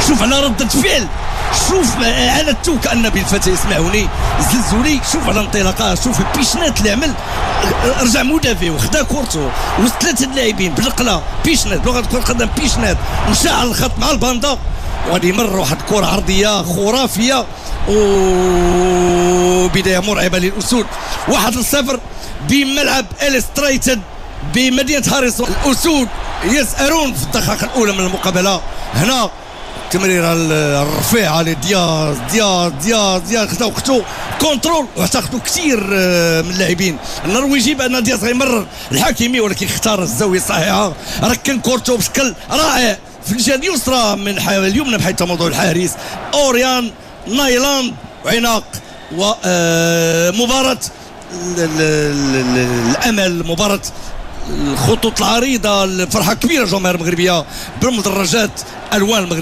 شوف على ردة فعل، شوف على التوك النبي الفتى يسمعوني زلزولي، شوف على انطلاقه، شوف البيشنات اللي عمل، رجع مدافع وخدا كورتو وسط ثلاثه اللاعبين بالقلا بيشنات بلغه كره القدم بيشنات، مشى على الخط مع الباندا وغادي يمر واحد الكره عرضيه خرافيه وبدايه مرعبه للاسود. 1-0 بملعب إلستريتد بمدينه هاريسون. الاسود يسأرون في الدقائق الاولى من المقابله. هنا تمريره الرفيعه لدياز، دياز خدا وقتو كونترول واعتقدوا كثير من اللاعبين النرويجي بان دياز غيمرر الحكيمي، ولكن اختار الزاويه الصحيحه، ركن كورتو بشكل رائع في الجهه اليسرى من اليمنى بحيث موضوع الحارس اوريان نايلاند وعناق. ومباراة الامل، مباراة الخطوط العريضة، الفرحة كبيرة جماهير المغربية بالمدرجات الوان المغربية.